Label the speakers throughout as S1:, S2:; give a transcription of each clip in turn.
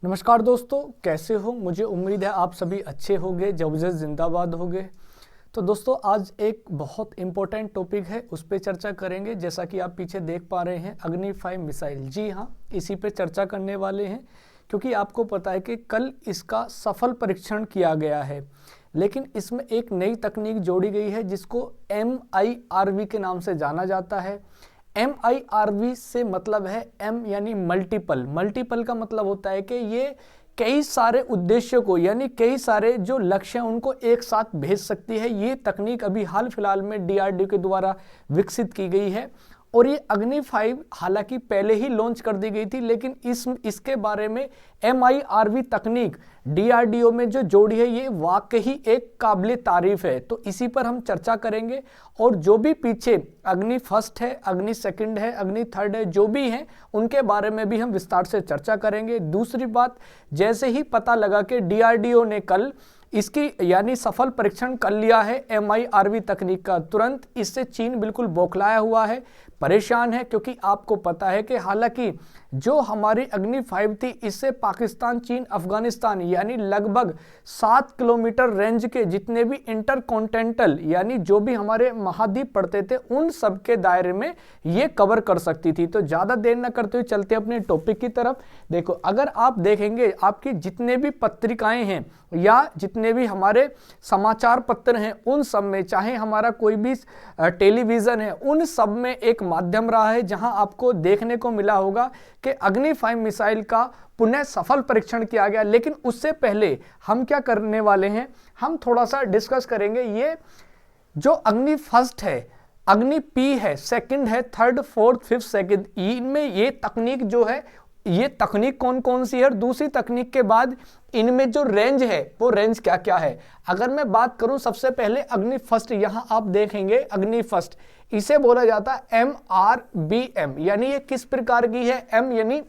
S1: नमस्कार दोस्तों, कैसे हो? मुझे उम्मीद है आप सभी अच्छे होंगे, जबरदस्त जिंदाबाद होंगे। तो दोस्तों आज एक बहुत इम्पोर्टेंट टॉपिक है, उस पर चर्चा करेंगे। जैसा कि आप पीछे देख पा रहे हैं, अग्नि 5 मिसाइल। जी हाँ, इसी पे चर्चा करने वाले हैं क्योंकि आपको पता है कि कल इसका सफल परीक्षण किया गया है, लेकिन इसमें एक नई तकनीक जोड़ी गई है जिसको MIRV के नाम से जाना जाता है। MIRV से मतलब है M यानी मल्टीपल। मल्टीपल का मतलब होता है कि ये कई सारे उद्देश्यों को यानी कई सारे जो लक्ष्य हैं उनको एक साथ भेज सकती है। ये तकनीक अभी हाल फिलहाल में DRDO के द्वारा विकसित की गई है और ये अग्नि 5 हालांकि पहले ही लॉन्च कर दी गई थी, लेकिन इसके बारे में MIRV तकनीक DRDO में जो जोड़ी है ये वाकई एक काबिल तारीफ है। तो इसी पर हम चर्चा करेंगे और जो भी पीछे अग्नि फर्स्ट है, अग्नि सेकंड है, अग्नि थर्ड है, जो भी हैं उनके बारे में भी हम विस्तार से चर्चा करेंगे। दूसरी बात, जैसे ही पता लगा कि DRDO ने कल इसकी यानी सफल परीक्षण कर लिया है MIRV तकनीक का, तुरंत इससे चीन बिल्कुल बौखलाया हुआ है, परेशान है। क्योंकि आपको पता है कि हालांकि जो हमारी अग्नि 5 थी इससे पाकिस्तान, चीन, अफगानिस्तान यानी लगभग 7 किलोमीटर रेंज के जितने भी इंटरकॉन्टिनेंटल यानी जो भी हमारे महाद्वीप पड़ते थे उन सब के दायरे में ये कवर कर सकती थी। तो ज़्यादा देर न करते हुए चलते अपने टॉपिक की तरफ। देखो, अगर आप देखेंगे आपकी जितने भी पत्रिकाएं हैं या जितने भी हमारे समाचार पत्र हैं उन सब में, चाहे हमारा कोई भी टेलीविज़न है, उन सब में एक माध्यम रहा है जहां आपको देखने को मिला होगा कि अग्नि 5 मिसाइल का पुनः सफल परीक्षण किया गया। लेकिन उससे पहले हम क्या करने वाले हैं, हम थोड़ा सा डिस्कस करेंगे ये जो अग्नि फर्स्ट है, अग्नि P है, सेकंड है, थर्ड, फोर्थ, फिफ्थ, सेकंड, इनमें ये तकनीक जो है, ये तकनीक कौन कौन सी है और दूसरी तकनीक के बाद इनमें जो रेंज है वो रेंज क्या क्या है। अगर मैं बात करूं सबसे पहले अग्नि फर्स्ट, यहां आप देखेंगे अग्नि फर्स्ट, इसे बोला जाता है MRBM। यानी ये किस प्रकार की है? M यानी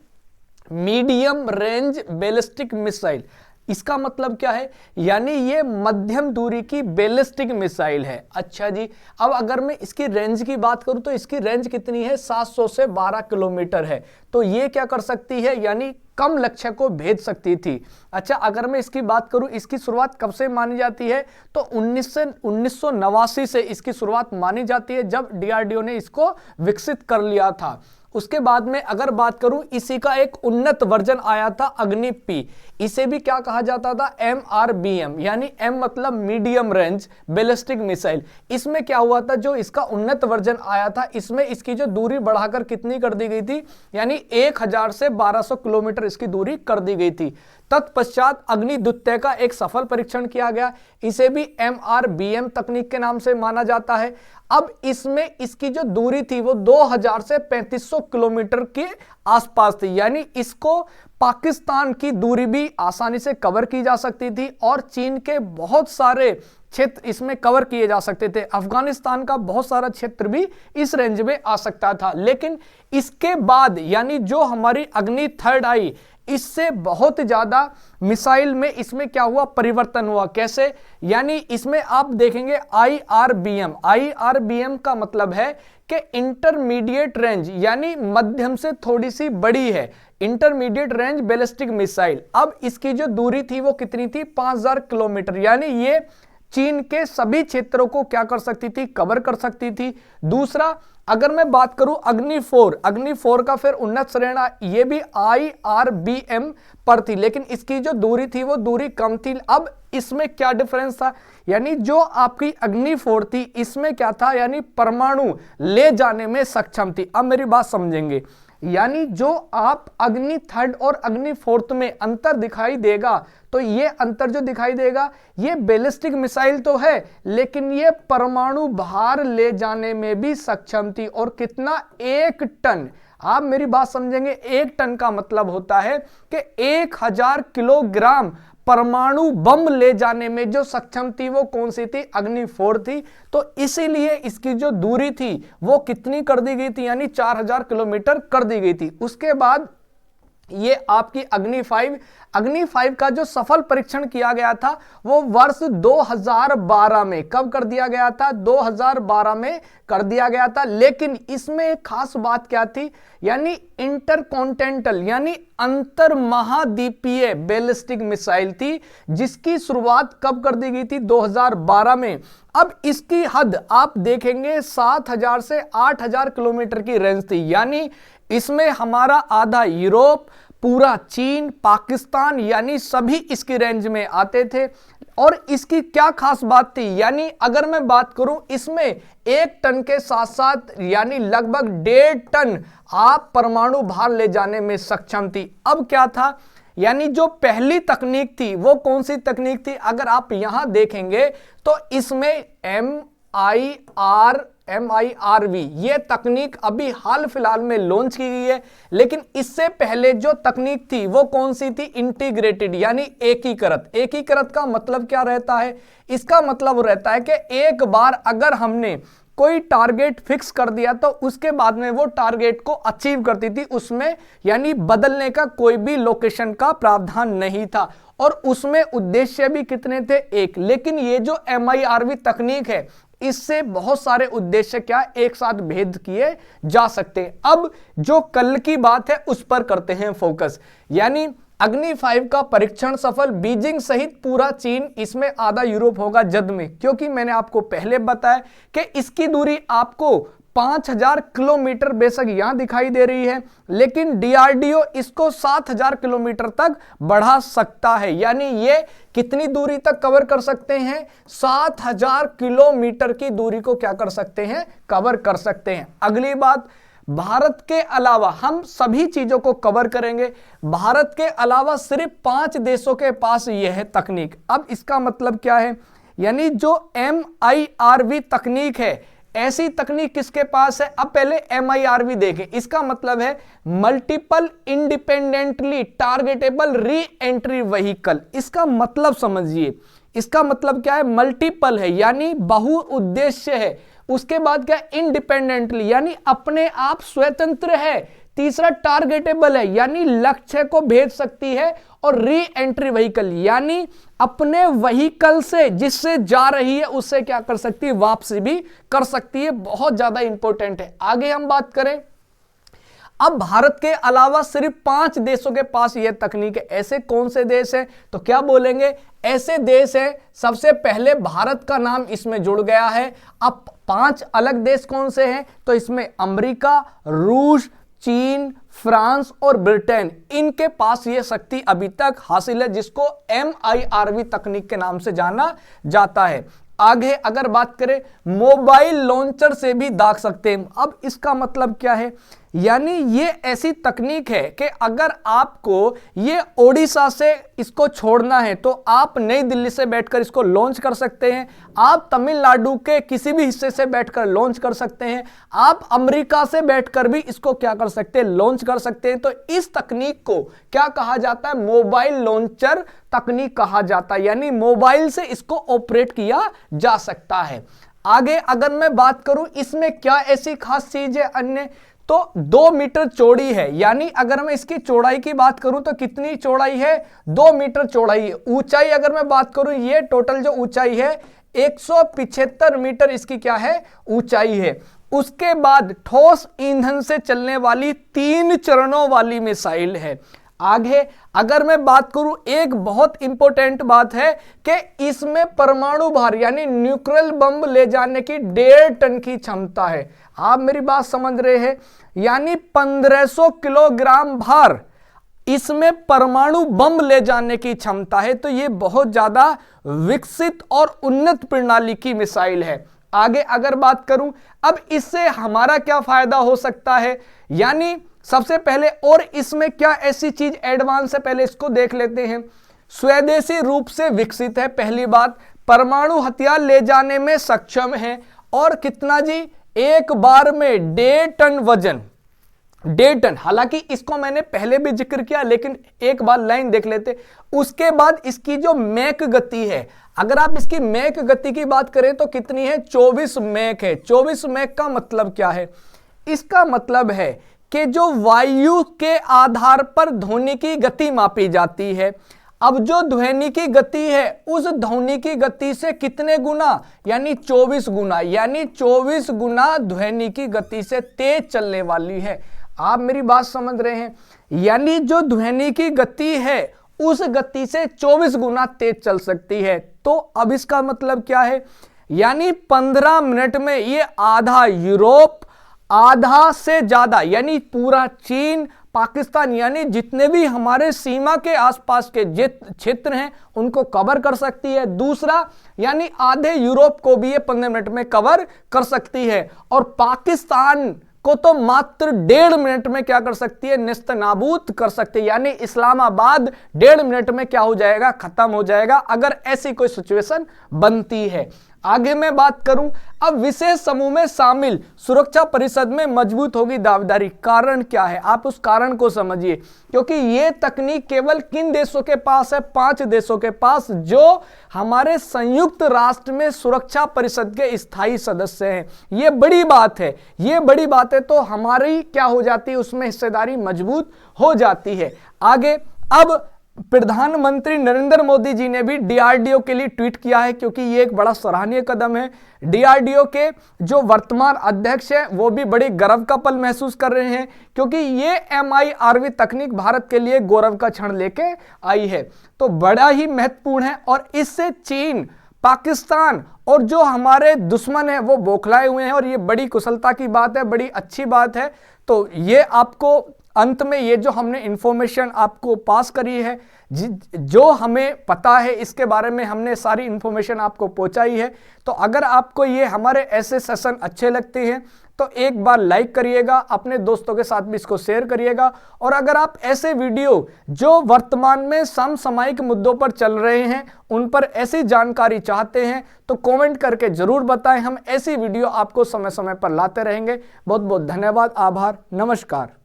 S1: मीडियम रेंज बैलिस्टिक मिसाइल। इसका मतलब क्या है? यानी ये मध्यम दूरी की बैलिस्टिक मिसाइल है। अच्छा जी, अब अगर मैं इसकी रेंज की बात करूं तो इसकी रेंज कितनी है? 700 से 12 किलोमीटर है। तो ये क्या कर सकती है? यानी कम लक्ष्य को भेज सकती थी। अच्छा, अगर मैं इसकी बात करूं, इसकी शुरुआत कब से मानी जाती है? तो 1989 से इसकी शुरुआत मानी जाती है, जब DRDO ने इसको विकसित कर लिया था। उसके बाद में अगर बात करूं, इसी का एक उन्नत वर्जन आया था अग्नि P। इसे भी क्या कहा जाता था? MRBM। यानी M मतलब मीडियम रेंज बैलिस्टिक मिसाइल। इसमें क्या हुआ था, जो इसका उन्नत वर्जन आया था इसमें इसकी जो दूरी बढ़ाकर कितनी कर दी गई थी? यानी 1000 से 1200 किलोमीटर इसकी दूरी कर दी गई थी। तत्पश्चात अग्नि द्वितीय का एक सफल परीक्षण किया गया, इसे भी MRBM तकनीक के नाम से माना जाता है। अब इसमें इसकी जो दूरी थी वो 2000 से 3500 किलोमीटर के आसपास थी। यानी इसको पाकिस्तान की दूरी भी आसानी से कवर की जा सकती थी और चीन के बहुत सारे क्षेत्र इसमें कवर किए जा सकते थे। अफगानिस्तान का बहुत सारा क्षेत्र भी इस रेंज में आ सकता था। लेकिन इसके बाद यानी जो हमारी अग्नि थर्ड आई, इससे बहुत ज्यादा मिसाइल में इसमें क्या हुआ? परिवर्तन हुआ। कैसे? यानी इसमें आप देखेंगे IRBM। IRBM का मतलब है कि इंटरमीडिएट रेंज, यानी मध्यम से थोड़ी सी बड़ी है, इंटरमीडिएट रेंज बैलिस्टिक मिसाइल। अब इसकी जो दूरी थी वो कितनी थी? 5000 किलोमीटर। यानी ये चीन के सभी क्षेत्रों को क्या कर सकती थी? कवर कर सकती थी। दूसरा, अगर मैं बात करूं अग्नि 4 का फिर उन्नत श्रेणी, ये भी IRBM पर थी, लेकिन इसकी जो दूरी थी वो दूरी कम थी। अब इसमें क्या डिफरेंस था? यानी जो आपकी अग्नि 4 थी इसमें क्या था? यानी परमाणु ले जाने में सक्षम थी। अब मेरी बात समझेंगे, यानी जो आप अग्नि थर्ड और अग्नि फोर्थ में अंतर दिखाई देगा, तो ये अंतर जो दिखाई देगा ये बैलिस्टिक मिसाइल तो है, लेकिन ये परमाणु भार ले जाने में भी सक्षम थी। और कितना? 1 टन। आप मेरी बात समझेंगे, 1 टन का मतलब होता है कि 1000 किलोग्राम परमाणु बम ले जाने में जो सक्षम थी वो कौन सी थी? अग्नि 4 थी। तो इसीलिए इसकी जो दूरी थी वो कितनी कर दी गई थी? यानी 4000 किलोमीटर कर दी गई थी। उसके बाद ये आपकी अग्नि 5 का जो सफल परीक्षण किया गया था वो वर्ष 2012 में, कब कर दिया गया था? 2012 में कर दिया गया था। लेकिन इसमें एक खास बात क्या थी, यानी इंटरकॉन्टिनेंटल यानी अंतर महाद्वीपीय बैलिस्टिक मिसाइल थी, जिसकी शुरुआत कब कर दी गई थी? 2012 में। अब इसकी हद आप देखेंगे 7000 से 8000 किलोमीटर की रेंज थी, यानी इसमें हमारा आधा यूरोप, पूरा चीन, पाकिस्तान यानी सभी इसकी रेंज में आते थे। और इसकी क्या खास बात थी, यानी अगर मैं बात करूं इसमें 1 टन के साथ साथ यानी लगभग 1.5 टन आप परमाणु भार ले जाने में सक्षम थी। अब क्या था, यानी जो पहली तकनीक थी वो कौन सी तकनीक थी? अगर आप यहां देखेंगे तो इसमें MIRV ये तकनीक अभी हाल फिलहाल में लॉन्च की गई है। लेकिन इससे पहले जो तकनीक थी वो कौन सी थी? इंटीग्रेटेड यानी एकीकृत। एकीकृत का मतलब क्या रहता है? इसका मतलब रहता है कि एक बार अगर हमने कोई टारगेट फिक्स कर दिया तो उसके बाद में वो टारगेट को अचीव करती थी, उसमें यानी बदलने का कोई भी लोकेशन का प्रावधान नहीं था। और उसमें उद्देश्य भी कितने थे? एक। लेकिन ये जो MIRV तकनीक है इससे बहुत सारे उद्देश्य क्या एक साथ भेद किए जा सकते हैं। अब जो कल की बात है उस पर करते हैं फोकस, यानी अग्नि 5 का परीक्षण सफल, बीजिंग सहित पूरा चीन, इसमें आधा यूरोप होगा जद में, क्योंकि मैंने आपको पहले बताया कि इसकी दूरी आपको 5000 किलोमीटर बेशक यहां दिखाई दे रही है, लेकिन DRDO इसको 7000 किलोमीटर तक बढ़ा सकता है। यानी ये कितनी दूरी तक कवर कर सकते हैं? 7000 किलोमीटर की दूरी को क्या कर सकते हैं? कवर कर सकते हैं। अगली बात, भारत के अलावा हम सभी चीजों को कवर करेंगे। भारत के अलावा सिर्फ 5 देशों के पास यह है तकनीक। अब इसका मतलब क्या है, यानी जो MIRV तकनीक है ऐसी तकनीक किसके पास है? अब पहले MIRV देखें। इसका मतलब है multiple independently targetable re entry vehicle. इसका मतलब समझिए, इसका मतलब क्या है? मल्टीपल है यानी बहुउद्देश्य है। उसके बाद क्या? इंडिपेंडेंटली यानी अपने आप स्वतंत्र है। तीसरा टारगेटेबल है यानी लक्ष्य को भेज सकती है। और री एंट्री व्हीकल यानी अपने व्हीकल से जिससे जा रही है उससे क्या कर सकती है? वापसी भी कर सकती है। बहुत ज्यादा इंपॉर्टेंट है। आगे हम बात करें, अब भारत के अलावा सिर्फ 5 देशों के पास यह तकनीक है। ऐसे कौन से देश हैं? तो क्या बोलेंगे? ऐसे देश हैं, सबसे पहले भारत का नाम इसमें जुड़ गया है। अब 5 अलग देश कौन से हैं? तो इसमें अमेरिका, रूस, चीन, फ्रांस और ब्रिटेन, इनके पास यह शक्ति अभी तक हासिल है, जिसको MIRV तकनीक के नाम से जाना जाता है। आगे अगर बात करें, मोबाइल लॉन्चर से भी दाग सकते हैं। अब इसका मतलब क्या है? यानी ये ऐसी तकनीक है कि अगर आपको ये ओडिशा से इसको छोड़ना है तो आप नई दिल्ली से बैठकर इसको लॉन्च कर सकते हैं। आप तमिलनाडु के किसी भी हिस्से से बैठकर लॉन्च कर सकते हैं। आप अमेरिका से बैठकर भी इसको क्या कर सकते हैं? लॉन्च कर सकते हैं। तो इस तकनीक को क्या कहा जाता है? मोबाइल लॉन्चर तकनीक कहा जाता है, यानी मोबाइल से इसको ऑपरेट किया जा सकता है। आगे अगर मैं बात करूं इसमें क्या ऐसी खास चीज है अन्य, तो 2 मीटर चौड़ी है। यानी अगर मैं इसकी चौड़ाई की बात करूं तो कितनी चौड़ाई है? 2 मीटर चौड़ाई है। ऊंचाई अगर मैं बात करूं, ये टोटल जो ऊंचाई है 175 मीटर इसकी क्या है? ऊंचाई है। उसके बाद ठोस ईंधन से चलने वाली 3 चरणों वाली मिसाइल है। आगे अगर मैं बात करूं, एक बहुत इंपॉर्टेंट बात है कि इसमें परमाणु भार यानी न्यूक्लियर बम ले जाने की 1.5 टन की क्षमता है। आप मेरी बात समझ रहे हैं? यानी 1500 किलोग्राम भार इसमें परमाणु बम ले जाने की क्षमता है। तो ये बहुत ज्यादा विकसित और उन्नत प्रणाली की मिसाइल है। आगे अगर बात करूं, अब इससे हमारा क्या फायदा हो सकता है, यानी सबसे पहले, और इसमें क्या ऐसी चीज एडवांस है, पहले इसको देख लेते हैं। स्वदेशी रूप से विकसित है, पहली बात। परमाणु हथियार ले जाने में सक्षम है। और कितना जी? एक बार में 1.5 टन वजन, 1.5 टन। हालांकि इसको मैंने पहले भी जिक्र किया, लेकिन एक बार लाइन देख लेते। उसके बाद इसकी जो मैक गति है, अगर आप इसकी मैक गति की बात करें तो कितनी है? 24 मैक है। 24 मैक का मतलब क्या है? इसका मतलब है कि जो वायु के आधार पर ध्वनि की गति मापी जाती है। अब जो ध्वनि की गति है उस ध्वनि की गति से कितने गुना, यानी 24 गुना, यानी 24 गुना ध्वनि की गति से तेज चलने वाली है। आप मेरी बात समझ रहे हैं, यानी जो ध्वनि की गति है उस गति से 24 गुना तेज चल सकती है। तो अब इसका मतलब क्या है, यानी 15 मिनट में ये आधा यूरोप, आधा से ज्यादा यानी पूरा चीन, पाकिस्तान, यानी जितने भी हमारे सीमा के आसपास के क्षेत्र हैं उनको कवर कर सकती है। दूसरा, यानी आधे यूरोप को भी ये 15 मिनट में कवर कर सकती है। और पाकिस्तान को तो मात्र 1.5 मिनट में क्या कर सकती है, नेस्तनाबूद कर सकती है। यानी इस्लामाबाद 1.5 मिनट में क्या हो जाएगा, खत्म हो जाएगा, अगर ऐसी कोई सिचुएशन बनती है। आगे मैं बात करूं, अब विशेष समूह में शामिल सुरक्षा परिषद में मजबूत होगी दावेदारी। कारण क्या है, आप उस कारण को समझिए, क्योंकि ये तकनीक केवल किन देशों के पास है, 5 देशों के पास, जो हमारे संयुक्त राष्ट्र में सुरक्षा परिषद के स्थायी सदस्य हैं। ये बड़ी बात है, ये बड़ी बात है। तो हमारी क्या हो जाती है, उसमें हिस्सेदारी मजबूत हो जाती है। आगे, अब प्रधानमंत्री नरेंद्र मोदी जी ने भी डीआरडीओ के लिए ट्वीट किया है, क्योंकि ये एक बड़ा सराहनीय कदम है। डीआरडीओ के जो वर्तमान अध्यक्ष हैं वो भी बड़ी गर्व का पल महसूस कर रहे हैं, क्योंकि ये MIRV तकनीक भारत के लिए गौरव का क्षण लेके आई है। तो बड़ा ही महत्वपूर्ण है, और इससे चीन, पाकिस्तान और जो हमारे दुश्मन हैं वो बौखलाए हुए हैं, और ये बड़ी कुशलता की बात है, बड़ी अच्छी बात है। तो ये आपको अंत में ये जो हमने इंफॉर्मेशन आपको पास करी है, जो हमें पता है इसके बारे में हमने सारी इंफॉर्मेशन आपको पहुंचाई है। तो अगर आपको ये हमारे ऐसे सेशन अच्छे लगते हैं तो एक बार लाइक करिएगा, अपने दोस्तों के साथ भी इसको शेयर करिएगा। और अगर आप ऐसे वीडियो जो वर्तमान में समसामयिक मुद्दों पर चल रहे हैं उन पर ऐसी जानकारी चाहते हैं तो कमेंट करके जरूर बताएं, हम ऐसी वीडियो आपको समय समय पर लाते रहेंगे। बहुत बहुत धन्यवाद, आभार, नमस्कार।